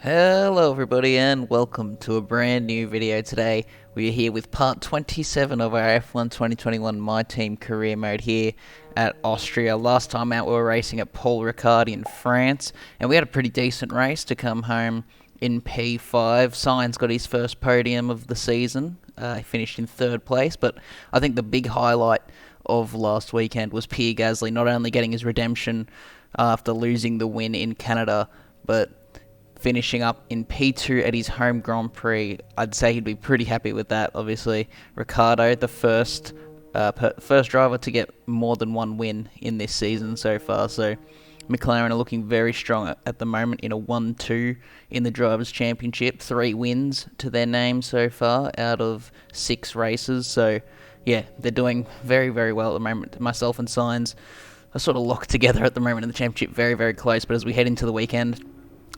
Hello everybody and welcome to a brand new video today. We are here with part 27 of our F1 2021 MyTeam career mode here at Austria. Last time out we were racing at Paul Ricard in France and we had a pretty decent race to come home in P5. Sainz got his first podium of the season. He finished in third place, but I think the big highlight of last weekend was Pierre Gasly not only getting his redemption after losing the win in Canada, but finishing up in P2 at his home Grand Prix. I'd say he'd be pretty happy with that. Obviously, Ricciardo, the first driver to get more than one win in this season so far. So McLaren are looking very strong at the moment in a 1-2 in the Drivers' Championship. 3 wins to their name so far out of 6 races. So yeah, they're doing very, very well at the moment. Myself and Sainz are sort of locked together at the moment in the championship. Very, very close. But as we head into the weekend,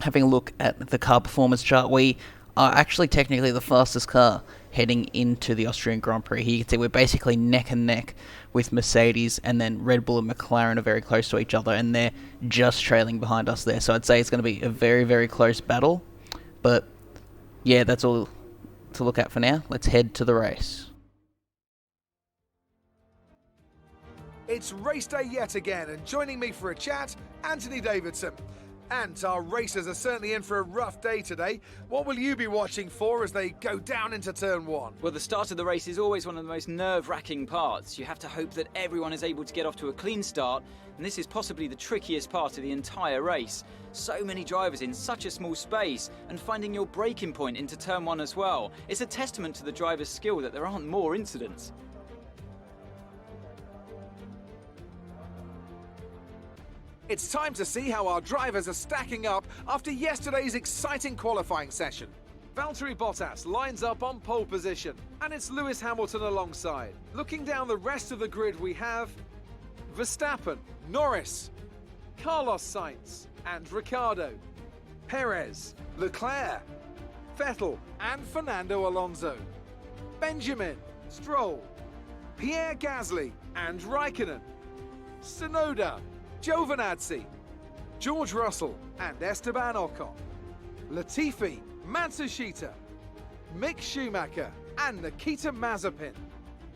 having a look at the car performance chart, we are actually technically the fastest car heading into the Austrian Grand Prix. Here you can see we're basically neck and neck with Mercedes, and then Red Bull and McLaren are very close to each other, and they're just trailing behind us there. So I'd say it's going to be a very, very close battle. But yeah, that's all to look at for now. Let's head to the race. It's race day yet again, and joining me for a chat, Anthony Davidson. And our racers are certainly in for a rough day today. What will you be watching for as they go down into turn 1? Well, the start of the race is always one of the most nerve-wracking parts. You have to hope that everyone is able to get off to a clean start, and this is possibly the trickiest part of the entire race. So many drivers in such a small space, and finding your braking point into turn 1 as well. It's a testament to the driver's skill that there aren't more incidents. It's time to see how our drivers are stacking up after yesterday's exciting qualifying session. Valtteri Bottas lines up on pole position, and it's Lewis Hamilton alongside. Looking down the rest of the grid, we have Verstappen, Norris, Carlos Sainz and Ricciardo, Perez, Leclerc, Vettel and Fernando Alonso, Benjamin, Stroll, Pierre Gasly and Raikkonen, Tsunoda, Giovinazzi, George Russell and Esteban Ocon, Latifi, Matsushita, Mick Schumacher and Nikita Mazepin.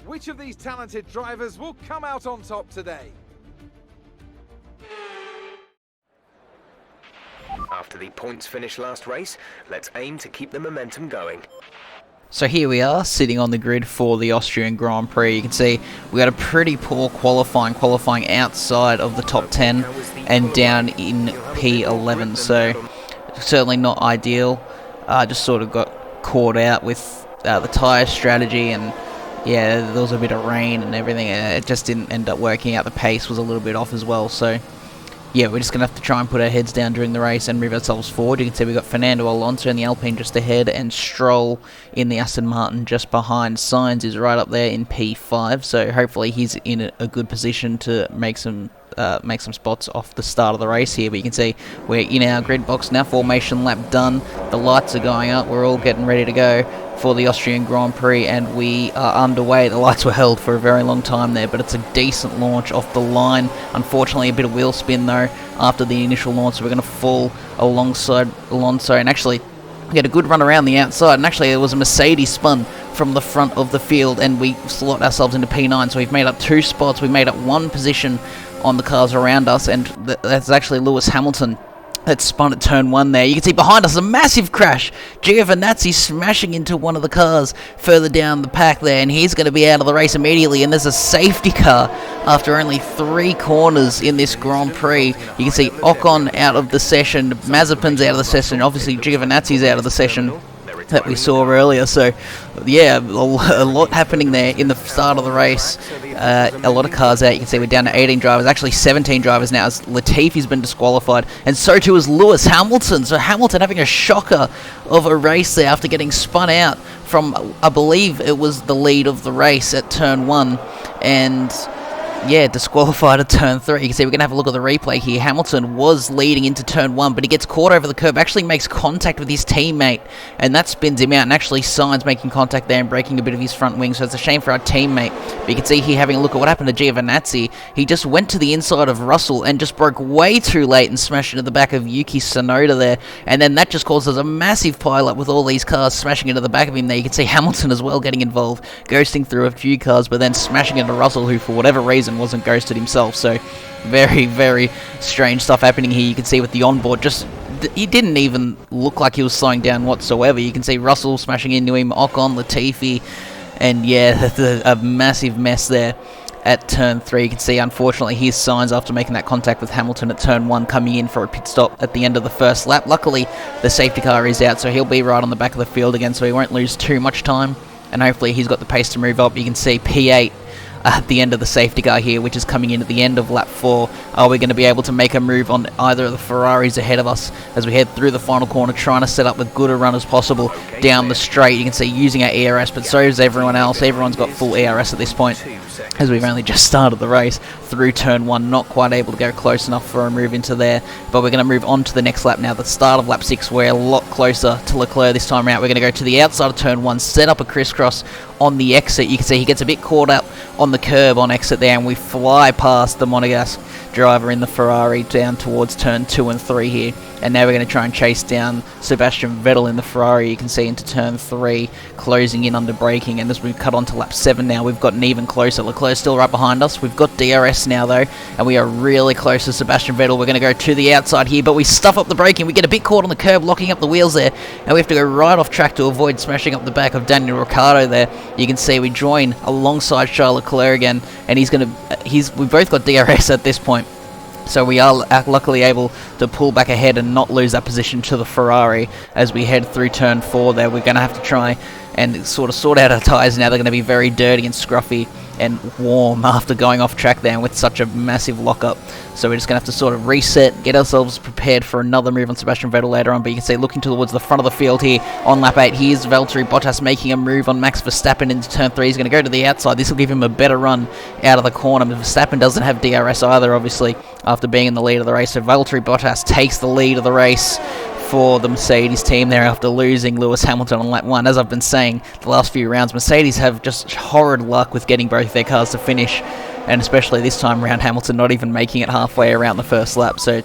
Which of these talented drivers will come out on top today? After the points finish last race, let's aim to keep the momentum going. So here we are, sitting on the grid for the Austrian Grand Prix. You can see we had a pretty poor qualifying outside of the top 10 and down in P11, so certainly not ideal. Just sort of got caught out with the tyre strategy, and yeah, there was a bit of rain and everything, and it just didn't end up working out. The pace was a little bit off as well, so yeah, we're just going to have to try and put our heads down during the race and move ourselves forward. You can see we've got Fernando Alonso in the Alpine just ahead, and Stroll in the Aston Martin just behind. Sainz is right up there in P5, so hopefully he's in a good position to make some spots off the start of the race here. But you can see we're in our grid box now, formation lap done, the lights are going up, we're all getting ready to go for the Austrian Grand Prix, and we are underway. The lights were held for a very long time there, but it's a decent launch off the line. Unfortunately, a bit of wheel spin though after the initial launch, so we're going to fall alongside Alonso and actually get a good run around the outside. And actually, there was a Mercedes spun from the front of the field, and we slot ourselves into P9, so we've made up 2 spots. We've made up 1 position on the cars around us, and that's actually Lewis Hamilton that spun at turn 1 there. You can see behind us a massive crash. Giovinazzi smashing into one of the cars further down the pack there, and he's going to be out of the race immediately, and there's a safety car after only 3 corners in this Grand Prix. You can see Ocon out of the session, Mazepin's out of the session, obviously Giovinazzi's out of the session that we saw earlier. So yeah, a lot happening there in the start of the race. A lot of cars out. You can see we're down to 18 drivers, actually 17 drivers now, as Latifi's been disqualified, and so too is Lewis Hamilton. So Hamilton having a shocker of a race there after getting spun out from, I believe it was the lead of the race at turn 1, and yeah, disqualified at turn 3. You can see we're going to have a look at the replay here. Hamilton was leading into turn 1, but he gets caught over the curb, actually makes contact with his teammate, and that spins him out, and actually Sainz making contact there and breaking a bit of his front wing, so it's a shame for our teammate. But you can see here, having a look at what happened to Giovinazzi, he just went to the inside of Russell and just broke way too late and smashed into the back of Yuki Tsunoda there, and then that just causes a massive pile-up with all these cars smashing into the back of him there. You can see Hamilton as well getting involved, ghosting through a few cars, but then smashing into Russell, who for whatever reason wasn't ghosted himself. So very, very strange stuff happening here. You can see with the onboard, just he didn't even look like he was slowing down whatsoever. You can see Russell smashing into him, Ocon, Latifi, and yeah, a massive mess there at turn 3. You can see, unfortunately, here's Sainz after making that contact with Hamilton at turn 1, coming in for a pit stop at the end of the first lap. Luckily, the safety car is out, so he'll be right on the back of the field again, so he won't lose too much time, and hopefully he's got the pace to move up. You can see P8 at the end of the safety car here, which is coming in at the end of lap 4. Are we going to be able to make a move on either of the Ferraris ahead of us as we head through the final corner, trying to set up as good a run as possible down the straight? You can see using our ERS, but so is everyone else. Everyone's got full ERS at this point, as we've only just started the race through turn 1, not quite able to go close enough for a move into there, but we're going to move on to the next lap now. The start of lap 6, we're a lot closer to Leclerc this time around. We're going to go to the outside of turn 1, set up a crisscross on the exit. You can see he gets a bit caught up on the curb on exit there, and we fly past the Monegasque driver in the Ferrari down towards turn 2 and 3 here. And now we're going to try and chase down Sebastian Vettel in the Ferrari. You can see into turn 3, closing in under braking. And as we cut on to lap 7 now, we've gotten even closer. Leclerc's still right behind us. We've got DRS now, though, and we are really close to Sebastian Vettel. We're going to go to the outside here, but we stuff up the braking. We get a bit caught on the curb, locking up the wheels there, and we have to go right off track to avoid smashing up the back of Daniel Ricciardo there. You can see we join alongside Charles Leclerc again, and we've both got DRS at this point. So we are luckily able to pull back ahead and not lose that position to the Ferrari as we head through turn 4 there. We're going to have to try and sort out our tyres now. They're going to be very dirty and scruffy and warm after going off track there with such a massive lockup. So we're just going to have to sort of reset, get ourselves prepared for another move on Sebastian Vettel later on. But you can see looking towards the front of the field here on lap 8, here's Valtteri Bottas making a move on Max Verstappen into turn 3. He's going to go to the outside. This will give him a better run out of the corner. But Verstappen doesn't have DRS either, obviously, after being in the lead of the race. So Valtteri Bottas takes the lead of the race for the Mercedes team there after losing Lewis Hamilton on lap 1. As I've been saying the last few rounds, Mercedes have just horrid luck with getting both their cars to finish, and especially this time around, Hamilton not even making it halfway around the first lap. So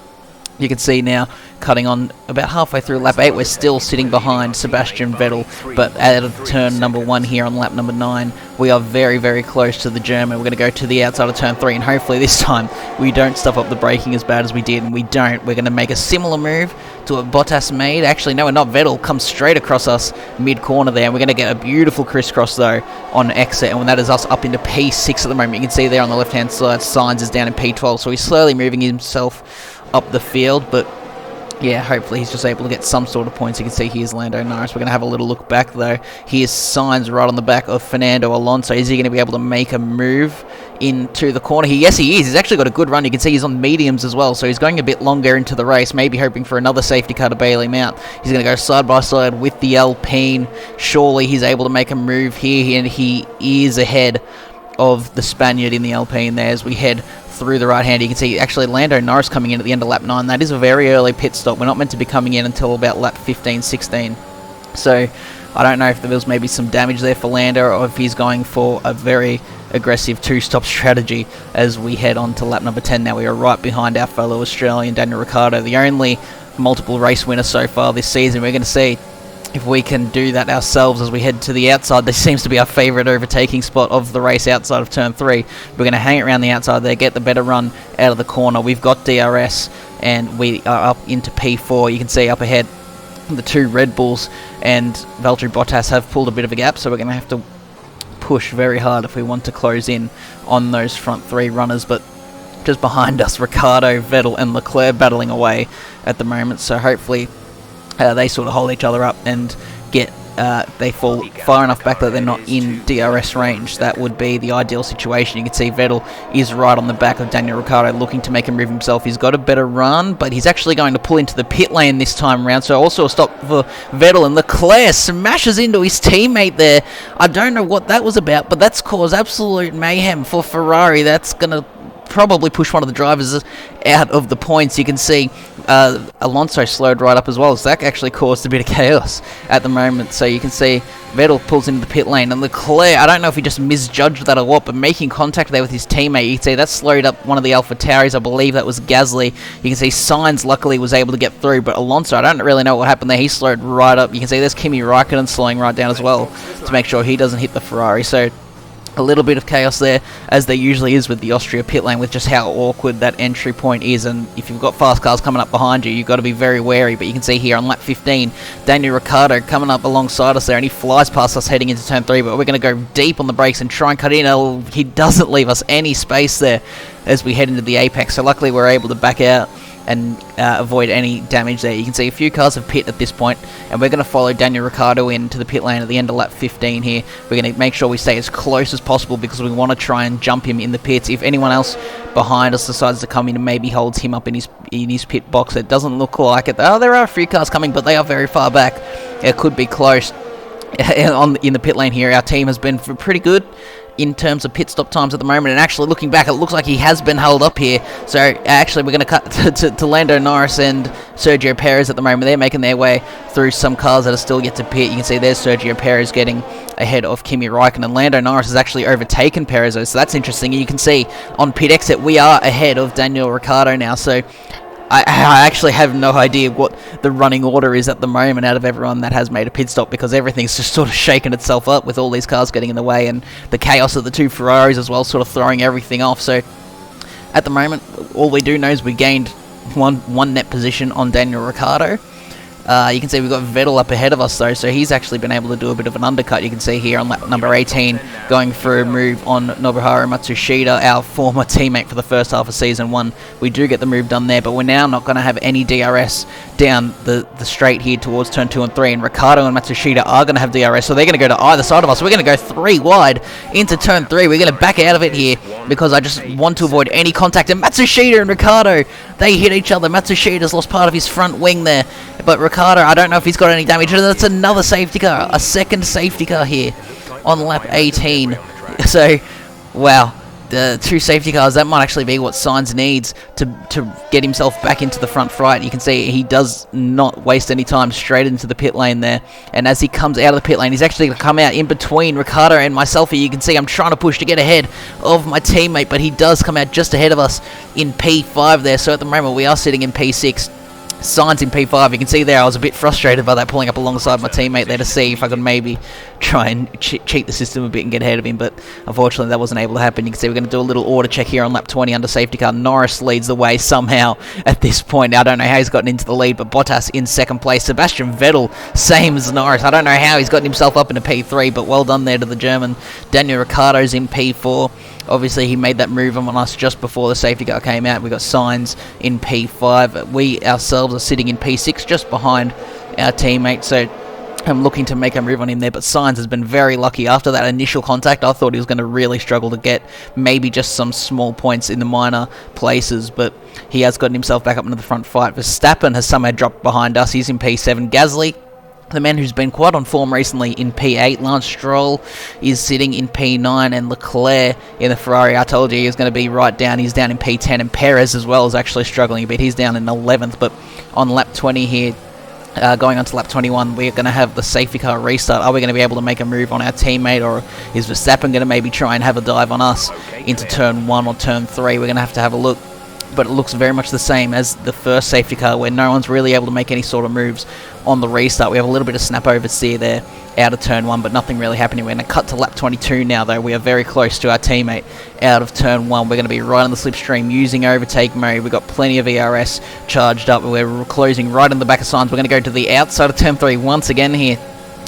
you can see now, cutting on about halfway through lap 8, we're still sitting behind Sebastian Vettel, but out of turn number 1 here on lap number 9, we are very, very close to the German. We're going to go to the outside of turn 3, and hopefully this time we don't stuff up the braking as bad as we did, and we don't. We're going to make a similar move to what Bottas made. Actually, no, we're not. Vettel comes straight across us mid-corner there, and we're going to get a beautiful crisscross, though, on exit, and that is us up into P6 at the moment. You can see there on the left-hand side, Sainz is down in P12, so he's slowly moving himself up the field, but yeah, hopefully he's just able to get some sort of points. You can see here's Lando Norris. We're going to have a little look back, though. Here's Sainz right on the back of Fernando Alonso. Is he going to be able to make a move into the corner here? Yes, he is. He's actually got a good run. You can see he's on mediums as well, so he's going a bit longer into the race, maybe hoping for another safety car to bail him out. He's going to go side by side with the Alpine. Surely he's able to make a move here, and he is ahead of the Spaniard in the Alpine there as we head through the right hand. You can see actually Lando Norris coming in at the end of lap 9. That is a very early pit stop. We're not meant to be coming in until about lap 15, 16. So I don't know if there was maybe some damage there for Lando, or if he's going for a very aggressive two-stop strategy as we head on to lap number 10. Now we are right behind our fellow Australian Daniel Ricciardo, the only multiple race winner so far this season. We're going to see if we can do that ourselves as we head to the outside. This seems to be our favourite overtaking spot of the race outside of turn 3. We're going to hang it around the outside there, get the better run out of the corner. We've got DRS, and we are up into P4. You can see up ahead the two Red Bulls and Valtteri Bottas have pulled a bit of a gap, so we're going to have to push very hard if we want to close in on those front 3 runners. But just behind us, Ricciardo, Vettel and Leclerc battling away at the moment, so hopefully they sort of hold each other up and get they fall far enough back that they're not in DRS range. That would be the ideal situation. You can see Vettel is right on the back of Daniel Ricciardo, looking to make him move himself. He's got a better run, but he's actually going to pull into the pit lane this time around, so also a stop for Vettel, and Leclerc smashes into his teammate there. I don't know what that was about, but that's caused absolute mayhem for Ferrari. That's going to probably push one of the drivers out of the points. You can see Alonso slowed right up as well, so that actually caused a bit of chaos at the moment. So you can see Vettel pulls into the pit lane, and Leclerc, I don't know if he just misjudged that or what, but making contact there with his teammate, you can see that slowed up one of the AlphaTauris. I believe that was Gasly. You can see Sainz luckily was able to get through, but Alonso, I don't really know what happened there. He slowed right up. You can see there's Kimi Raikkonen slowing right down as well to make sure he doesn't hit the Ferrari. So a little bit of chaos there, as there usually is with the Austria pit lane, with just how awkward that entry point is. And if you've got fast cars coming up behind you, you've got to be very wary. But you can see here on lap 15, Daniel Ricciardo coming up alongside us there, and he flies past us heading into turn 3, but we're going to go deep on the brakes and try and cut in. He doesn't leave us any space there as we head into the apex, so luckily we're able to back out and avoid any damage there. You can see a few cars have pit at this point, and we're going to follow Daniel Ricciardo into the pit lane at the end of lap 15 here. We're going to make sure we stay as close as possible because we want to try and jump him in the pits. If anyone else behind us decides to come in and maybe holds him up in his pit box, it doesn't look like it. Oh, there are a few cars coming, but they are very far back. It could be close. In the pit lane here, our team has been pretty good in terms of pit stop times at the moment, and actually looking back, it looks like he has been held up here. So actually we're going to cut to Lando Norris and Sergio Perez at the moment. They're making their way through some cars that are still yet to pit. You can see there's Sergio Perez getting ahead of Kimi Raikkonen, and Lando Norris has actually overtaken Perez, so that's interesting. And you can see on pit exit we are ahead of Daniel Ricciardo now, so I actually have no idea what the running order is at the moment out of everyone that has made a pit stop, because everything's just sort of shaken itself up with all these cars getting in the way, and the chaos of the two Ferraris as well, sort of throwing everything off. So at the moment, all we do know is we gained one net position on Daniel Ricciardo. You can see we've got Vettel up ahead of us though, so he's actually been able to do a bit of an undercut. You can see here on lap number 18, going for a move on Nobuharu Matsushita, our former teammate for the first half of Season 1. We do get the move done there, but we're now not going to have any DRS down the straight here towards turn 2 and 3, and Ricciardo and Matsushita are going to have DRS, so they're going to go to either side of us. We're going to go 3 wide into turn 3. We're going to back out of it here because I just want to avoid any contact, and Matsushita and Ricciardo, they hit each other. Matsushita's lost part of his front wing there, but Ricciardo, I don't know if he's got any damage. That's another safety car, a second safety car here on lap 18. So, wow, the 2 safety cars, that might actually be what Sainz needs to get himself back into the front fight. You can see he does not waste any time, straight into the pit lane there. And as he comes out of the pit lane, he's actually going to come out in between Ricciardo and myself here. You can see I'm trying to push to get ahead of my teammate, but he does come out just ahead of us in P5 there. So at the moment we are sitting in P6. Sainz in P5. You can see there I was a bit frustrated by that, pulling up alongside my teammate there to see if I could maybe try and cheat the system a bit and get ahead of him, but unfortunately that wasn't able to happen. You can see we're going to do a little order check here on lap 20 under safety car. Norris leads the way somehow at this point. Now, I don't know how he's gotten into the lead, but Bottas in second place. Sebastian Vettel, same as Norris. I don't know how he's gotten himself up into P3, but well done there to the German. Daniel Ricciardo's in P4. Obviously, he made that move on us just before the safety car came out. We got Sainz in P5. We ourselves are sitting in P6, just behind our teammate. So I'm looking to make a move on him there, but Sainz has been very lucky. After that initial contact, I thought he was going to really struggle to get maybe just some small points in the minor places, but he has gotten himself back up into the front fight. Verstappen has somehow dropped behind us. He's in P7. Gasly, the man who's been quite on form recently, in P8. Lance Stroll is sitting in P9, and Leclerc in the Ferrari, I told you he was going to be right down. He's down in P10, and Perez as well is actually struggling a bit. He's down in 11th, but on lap 20 here, going on to lap 21, we're going to have the safety car restart. Are we going to be able to make a move on our teammate, or is Verstappen going to maybe try and have a dive on us into turn 1 or turn 3? We're going to have a look. But it looks very much the same as the first safety car, where no one's really able to make any sort of moves on the restart. We have a little bit of snap oversteer there out of turn 1, but nothing really happening. We're going to cut to lap 22 now, though. We are very close to our teammate out of turn 1. We're going to be right on the slipstream using overtake mode. We've got plenty of ERS charged up. We're closing right in the back of Sainz. We're going to go to the outside of turn 3 once again here.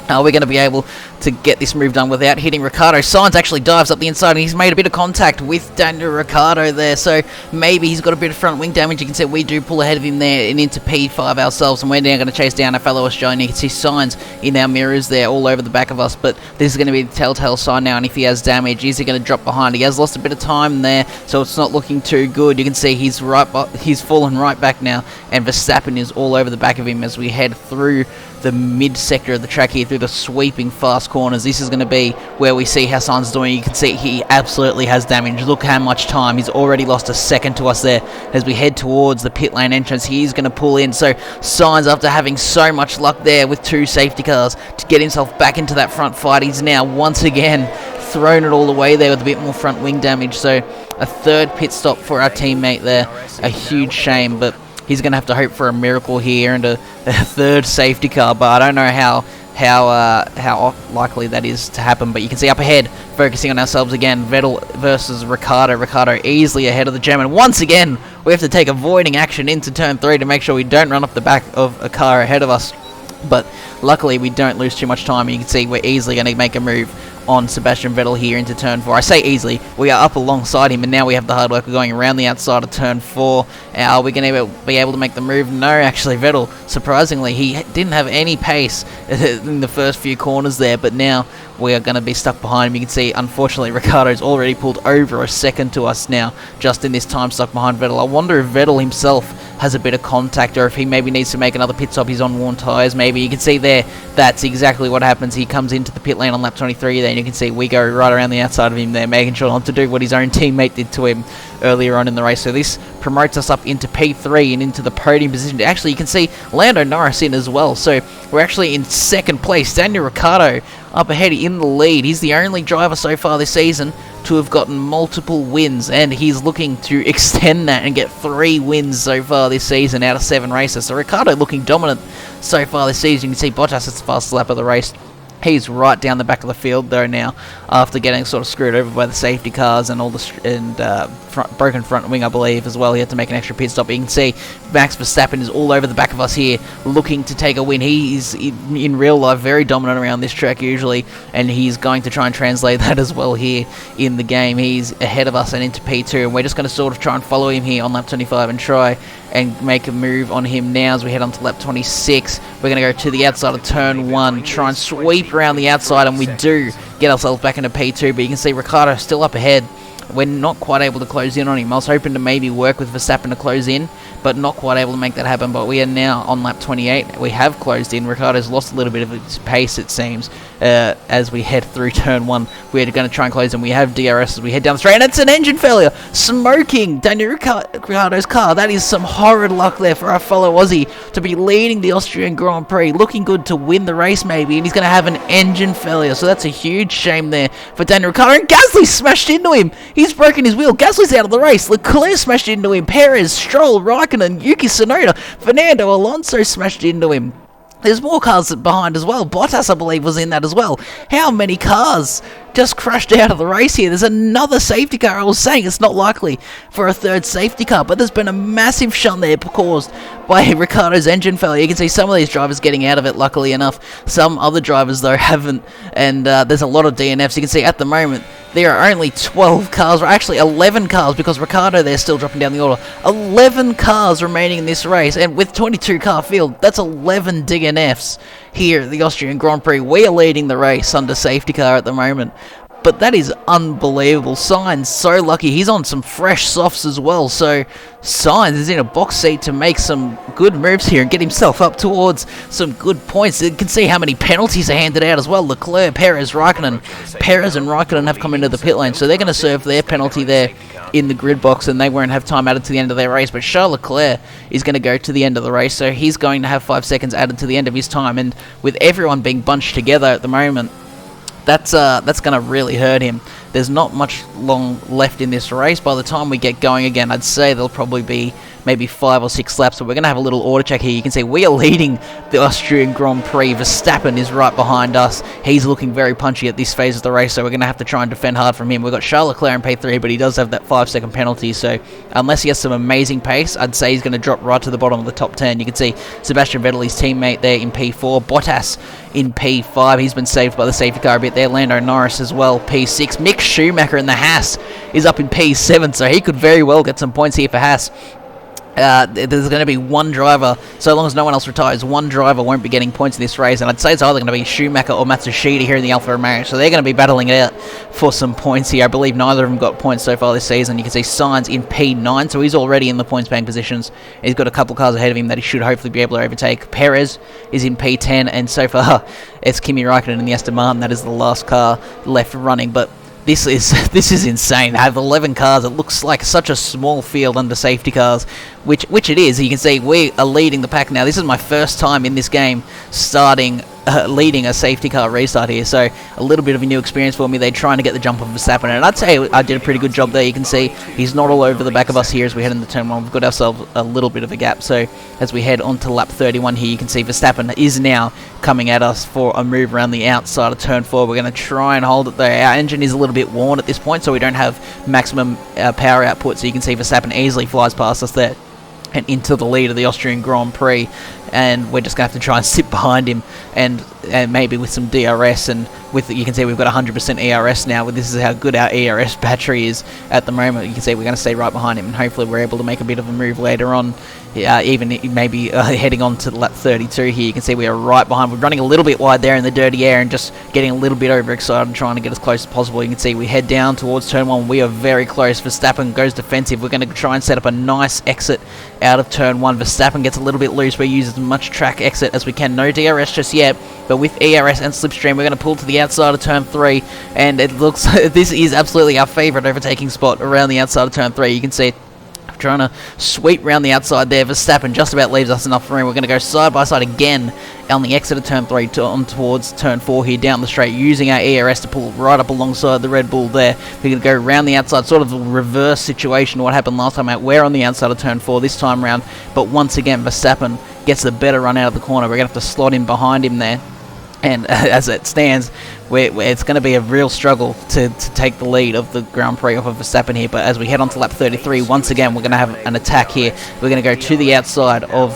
Are we going to be able to get this move done without hitting Ricciardo? Sainz actually dives up the inside, and he's made a bit of contact with Daniel Ricciardo there, so maybe he's got a bit of front wing damage. You can see we do pull ahead of him there and into P5 ourselves, and we're now going to chase down our fellow Australian. You can see Sainz in our mirrors there all over the back of us, but this is going to be the telltale sign now, and if he has damage, is he going to drop behind? He has lost a bit of time there, so it's not looking too good. You can see he's fallen right back now, and Verstappen is all over the back of him as we head through the mid sector of the track here through the sweeping fast corners. This is going to be where we see how Sainz is doing. You can see he absolutely has damage. Look how much time. He's already lost a second to us there as we head towards the pit lane entrance. He's going to pull in. So Sainz, after having so much luck there with 2 safety cars to get himself back into that front fight, he's now once again thrown it all away there with a bit more front wing damage. So a third pit stop for our teammate there. A huge shame, but he's going to have to hope for a miracle here and a third safety car, but I don't know how likely that is to happen. But you can see up ahead, focusing on ourselves again, Vettel versus Ricciardo. Ricciardo easily ahead of the German. Once again, we have to take avoiding action into turn 3 to make sure we don't run off the back of a car ahead of us. But luckily, we don't lose too much time. You can see we're easily going to make a move on Sebastian Vettel here into turn 4. I say easily, we are up alongside him, and now we have the hard work of going around the outside of turn 4. Are we going to be able to make the move? No, actually, Vettel, surprisingly, he didn't have any pace in the first few corners there, but now we are going to be stuck behind him. You can see, unfortunately, Ricciardo's already pulled over a second to us now, just in this time stuck behind Vettel. I wonder if Vettel himself has a bit of contact, or if he maybe needs to make another pit stop. He's on worn tyres, maybe. You can see there, that's exactly what happens. He comes into the pit lane on lap 23 there, and you can see we go right around the outside of him there, making sure not to do what his own teammate did to him earlier on in the race. So this promotes us up into P3 and into the podium position. Actually, you can see Lando Norris in as well, so we're actually in second place. Daniel Ricciardo up ahead in the lead. He's the only driver so far this season to have gotten multiple wins, and he's looking to extend that and get 3 wins so far this season out of 7 races. So Ricciardo looking dominant so far this season. You can see Bottas is the fastest lap of the race. He's right down the back of the field though now, after getting sort of screwed over by the safety cars and all the broken front wing, I believe, as well. He had to make an extra pit stop. You can see Max Verstappen is all over the back of us here, looking to take a win. He's in real life very dominant around this track usually, and he's going to try and translate that as well here in the game. He's ahead of us and into P2, and we're just going to sort of try and follow him here on lap 25 and try and make a move on him now as we head on to lap 26. We're going to go to the outside of turn 1, try and sweep around the outside, and we do get ourselves back into P2, but you can see Ricciardo still up ahead. We're not quite able to close in on him. I was hoping to maybe work with Verstappen to close in, but not quite able to make that happen. But we are now on lap 28. We have closed in. Ricciardo's lost a little bit of his pace, it seems, as we head through turn 1. We're going to try and close in. We have DRS as we head down the straight, and it's an engine failure. Smoking Daniel Ricciardo's car. That is some horrid luck there for our fellow Aussie to be leading the Austrian Grand Prix, looking good to win the race maybe, and he's going to have an engine failure. So that's a huge shame there for Daniel Ricciardo. And Gasly smashed into him. He's broken his wheel. Gasly's out of the race. Leclerc smashed into him. Perez, Stroll, Raikkonen, Yuki Tsunoda, Fernando Alonso smashed into him. There's more cars behind as well. Bottas, I believe, was in that as well. How many cars just crashed out of the race here? There's another safety car. I was saying it's not likely for a third safety car, but there's been a massive shunt there caused by Ricciardo's engine failure. You can see some of these drivers getting out of it, luckily enough. Some other drivers, though, haven't, and there's a lot of DNFs. You can see at the moment there are only 12 cars, or actually 11 cars, because Ricciardo there still dropping down the order. 11 cars remaining in this race, and with 22 car field, that's 11 DNFs here at the Austrian Grand Prix. We are leading the race under safety car at the moment. But that is unbelievable. Sainz, so lucky. He's on some fresh softs as well. So Sainz is in a box seat to make some good moves here and get himself up towards some good points. You can see how many penalties are handed out as well. Leclerc, Perez, Raikkonen. Perez and Raikkonen have come into the pit lane, so they're going to serve their penalty there in the grid box, and they won't have time added to the end of their race. But Charles Leclerc is going to go to the end of the race, so he's going to have 5 seconds added to the end of his time. And with everyone being bunched together at the moment, that's going to really hurt him. There's not much long left in this race. By the time we get going again, I'd say there'll probably be maybe 5 or 6 laps, but we're going to have a little order check here. You can see we are leading the Austrian Grand Prix. Verstappen is right behind us. He's looking very punchy at this phase of the race, so we're going to have to try and defend hard from him. We've got Charles Leclerc in P3, but he does have that 5-second penalty, so unless he has some amazing pace, I'd say he's going to drop right to the bottom of the top 10. You can see Sebastian Vettel, his teammate there in P4. Bottas in P5. He's been saved by the safety car a bit there. Lando Norris as well, P6. Mick Schumacher in the Haas is up in P7, so he could very well get some points here for Haas. There's going to be one driver, so long as no one else retires, one driver won't be getting points in this race, and I'd say it's either going to be Schumacher or Matsushita here in the Alfa Romeo, so they're going to be battling it out for some points here. I believe neither of them got points so far this season. You can see Sainz in P9, so he's already in the points-paying positions. He's got a couple cars ahead of him that he should hopefully be able to overtake. Perez is in P10, and so far it's Kimi Raikkonen in the Aston Martin. That is the last car left running, but this is insane. They have 11 cars. It looks like such a small field under safety cars, which it is. You can see we are leading the pack now. This is my first time in this game leading a safety car restart here, so a little bit of a new experience for me. They're trying to get the jump of Verstappen, and I'd say I did a pretty good job there. You can see he's not all over the back of us here as we head into turn 1. We've got ourselves a little bit of a gap, so as we head on to lap 31 here, you can see Verstappen is now coming at us for a move around the outside of turn 4. We're going to try and hold it there. Our engine is a little bit worn at this point, so we don't have maximum power output, so you can see Verstappen easily flies past us there and into the lead of the Austrian Grand Prix, and we're just going to have to try and sit behind him, and maybe with some DRS, and with you can see we've got 100% ERS now. This is how good our ERS battery is at the moment. You can see we're going to stay right behind him, and hopefully we're able to make a bit of a move later on, even maybe heading on to lap 32 here. You can see we are right behind. We're running a little bit wide there in the dirty air and just getting a little bit overexcited and trying to get as close as possible. You can see we head down towards turn 1. We are very close. Verstappen goes defensive. We're going to try and set up a nice exit out of turn 1. Verstappen gets a little bit loose. We use as much track exit as we can. No DRS just yet, but with ERS and slipstream, we're going to pull to the outside of turn 3, and it looks this is absolutely our favourite overtaking spot around the outside of turn 3. You can see trying to sweep around the outside there. Verstappen just about leaves us enough room. We're going to go side by side again on the exit of turn 3 on towards turn 4 here down the straight, using our ERS to pull right up alongside the Red Bull there. We're going to go around the outside, sort of a reverse situation to what happened last time out. We're on the outside of turn 4 this time round, but once again Verstappen gets the better run out of the corner. We're going to have to slot in behind him there, and as it stands, it's going to be a real struggle to take the lead of the Grand Prix off of Verstappen here. But as we head on to lap 33, once again we're going to have an attack here. We're going to go to the outside of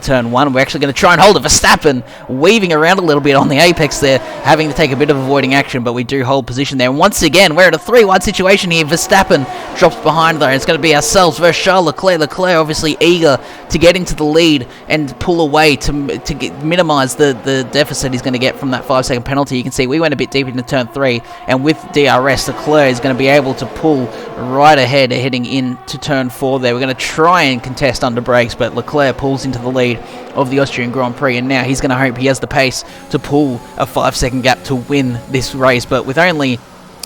turn 1. We're actually going to try and hold it. Verstappen weaving around a little bit on the apex there, having to take a bit of avoiding action, but we do hold position there. And once again, we're at a 3-wide situation here. Verstappen drops behind there. It's going to be ourselves versus Charles Leclerc. Leclerc obviously eager to get into the lead and pull away to minimise the deficit he's going to get from that 5-second penalty. You can see we went a bit deep into turn 3, and with DRS, Leclerc is going to be able to pull right ahead heading into turn 4 there. We're going to try and contest under brakes, but Leclerc pulls into the lead of the Austrian Grand Prix, and now he's going to hope he has the pace to pull a 5-second gap to win this race. But with only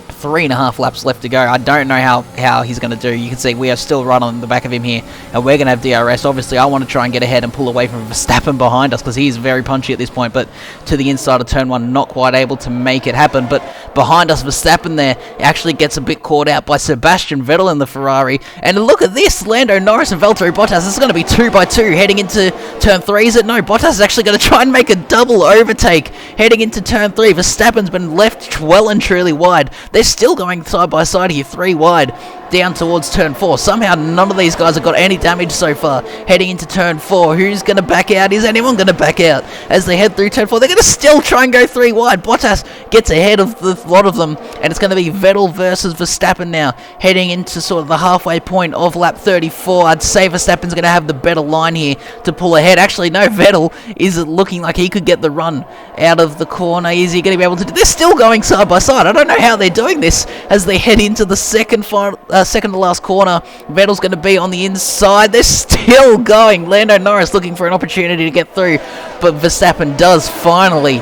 3.5 laps left to go, I don't know how he's going to do. You can see we are still right on the back of him here, and we're going to have DRS. Obviously, I want to try and get ahead and pull away from Verstappen behind us, because he's very punchy at this point, but to the inside of turn 1, not quite able to make it happen. But behind us, Verstappen there actually gets a bit caught out by Sebastian Vettel in the Ferrari, and look at this, Lando Norris and Valtteri Bottas. This is going to be 2x2 heading into turn 3, is it? No, Bottas is actually going to try and make a double overtake heading into turn 3. Verstappen's been left well and truly wide. They're still going side by side here, 3 wide down towards turn 4. Somehow none of these guys have got any damage so far heading into turn 4. Who's going to back out? Is anyone going to back out as they head through turn 4? They're going to still try and go 3 wide. Bottas gets ahead of the lot of them, and it's going to be Vettel versus Verstappen now heading into sort of the halfway point of lap 34. I'd say Verstappen's going to have the better line here to pull ahead. Actually, no, Vettel is looking like he could get the run out of the corner. Is he going to be able to do? They're still going side by side. I don't know how they're doing this as they head into the second to last corner. Vettel's going to be on the inside. They're still going. Lando Norris looking for an opportunity to get through, but Verstappen does finally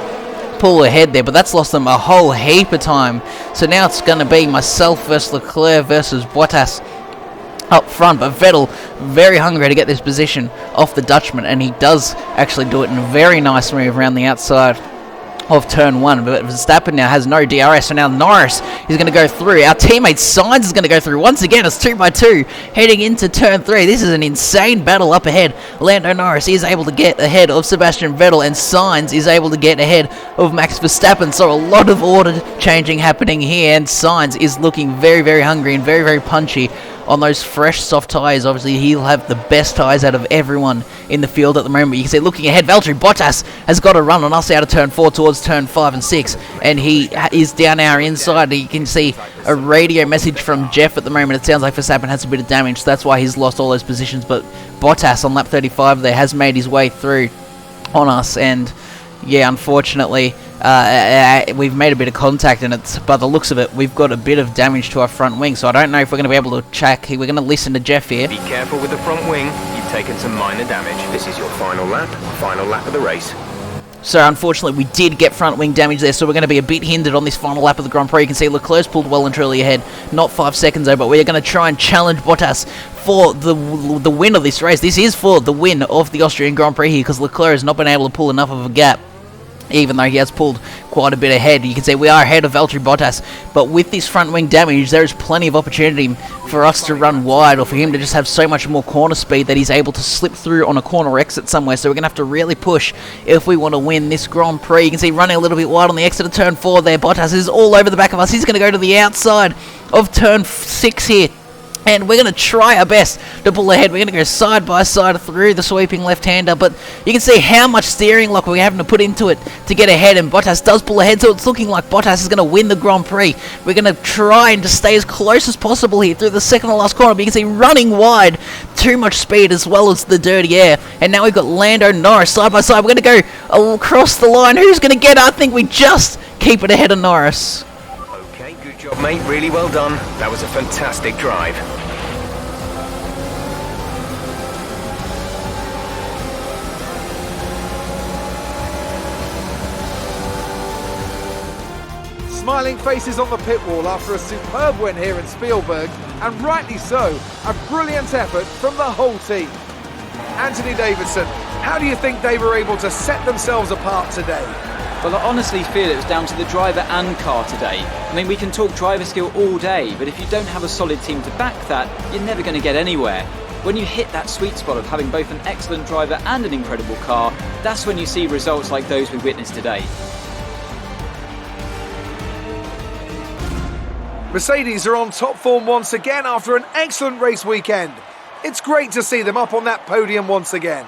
pull ahead there, but that's lost them a whole heap of time. So now it's going to be myself versus Leclerc versus Bottas up front, but Vettel very hungry to get this position off the Dutchman, and he does actually do it in a very nice move around the outside of turn 1, but Verstappen now has no DRS, so now Norris is going to go through. Our teammate Sainz is going to go through once again. It's 2x2 heading into turn 3. This is an insane battle up ahead. Lando Norris is able to get ahead of Sebastian Vettel, and Sainz is able to get ahead of Max Verstappen, so a lot of order changing happening here, and Sainz is looking very, very hungry and very, very punchy on those fresh soft tyres. Obviously he'll have the best tyres out of everyone in the field at the moment. You can see looking ahead, Valtteri Bottas has got a run on us out of turn 4 towards turn 5 and 6, and he is down our inside. You can see a radio message from Jeff at the moment. It sounds like Verstappen has a bit of damage, so that's why he's lost all those positions, but Bottas on lap 35 there has made his way through on us, and yeah, unfortunately we've made a bit of contact, and it's, by the looks of it, we've got a bit of damage to our front wing, so I don't know if we're going to be able to check. We're going to listen to Jeff here. Be careful with the front wing. You've taken some minor damage. This is your final lap of the race. So unfortunately we did get front wing damage there, so we're going to be a bit hindered on this final lap of the Grand Prix. You can see Leclerc's pulled well and truly ahead, not 5 seconds though, but we're going to try and challenge Bottas for the win of this race. This is for the win of the Austrian Grand Prix here, because Leclerc has not been able to pull enough of a gap, even though he has pulled quite a bit ahead. You can see we are ahead of Valtteri Bottas, but with this front wing damage, there is plenty of opportunity for us to run wide, or for him to just have so much more corner speed that he's able to slip through on a corner exit somewhere. So we're going to have to really push if we want to win this Grand Prix. You can see running a little bit wide on the exit of turn 4 there. Bottas is all over the back of us. He's going to go to the outside of turn 6 here, and we're going to try our best to pull ahead. We're going to go side by side through the sweeping left-hander, but you can see how much steering lock we're having to put into it to get ahead, and Bottas does pull ahead, so it's looking like Bottas is going to win the Grand Prix. We're going to try and just stay as close as possible here through the second to last corner, but you can see running wide, too much speed as well as the dirty air, and now we've got Lando Norris side by side. We're going to go across the line. Who's going to get it? I think we just keep it ahead of Norris. Good job, mate. Really well done. That was a fantastic drive. Smiling faces on the pit wall after a superb win here in Spielberg, and rightly so, a brilliant effort from the whole team. Anthony Davidson, how do you think they were able to set themselves apart today? Well, I honestly feel it was down to the driver and car today. I mean, we can talk driver skill all day, but if you don't have a solid team to back that, you're never going to get anywhere. When you hit that sweet spot of having both an excellent driver and an incredible car, that's when you see results like those we witnessed today. Mercedes are on top form once again after an excellent race weekend. It's great to see them up on that podium once again.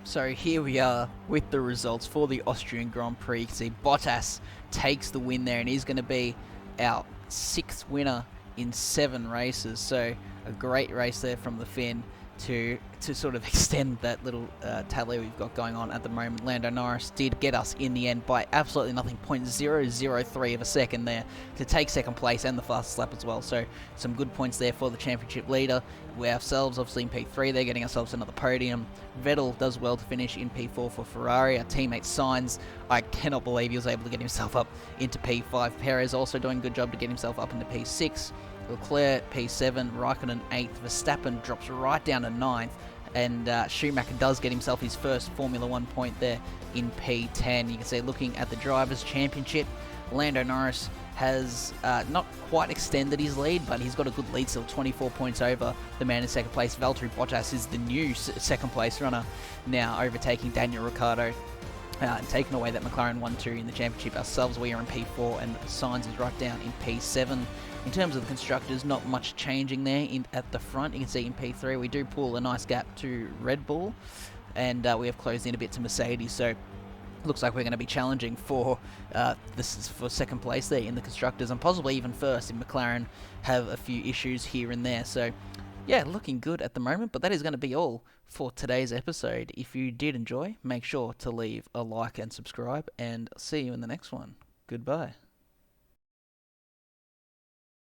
So here we are with the results for the Austrian Grand Prix. You can see Bottas takes the win there, and he's going to be our 6th winner in 7 races. So a great race there from the Finn to sort of extend that little tally we've got going on at the moment. Lando Norris did get us in the end by absolutely nothing, 0.003 of a second there to take 2nd place and the fastest lap as well. So some good points there for the championship leader. We ourselves obviously in P3 there, getting ourselves another podium. Vettel does well to finish in P4 for Ferrari. Our teammate Sainz, I cannot believe he was able to get himself up into P5. Perez also doing a good job to get himself up into P6. Leclerc P7, Raikkonen 8th, Verstappen drops right down to 9th, and Schumacher does get himself his first Formula 1 point there in P10. You can see, looking at the Drivers' Championship, Lando Norris has not quite extended his lead, but he's got a good lead still, 24 points over the man in 2nd place. Valtteri Bottas is the new 2nd place runner, now overtaking Daniel Ricciardo. And taking away that McLaren 1-2 in the championship. Ourselves, we are in P4, and Sainz is right down in P7. In terms of the constructors, not much changing there at the front. You can see in P3 we do pull a nice gap to Red Bull, and we have closed in a bit to Mercedes. So looks like we're going to be challenging for this is for 2nd place there in the constructors, and possibly even first if McLaren have a few issues here and there. So yeah, looking good at the moment, but that is going to be all for today's episode. If you did enjoy, make sure to leave a like and subscribe, and see you in the next one. Goodbye.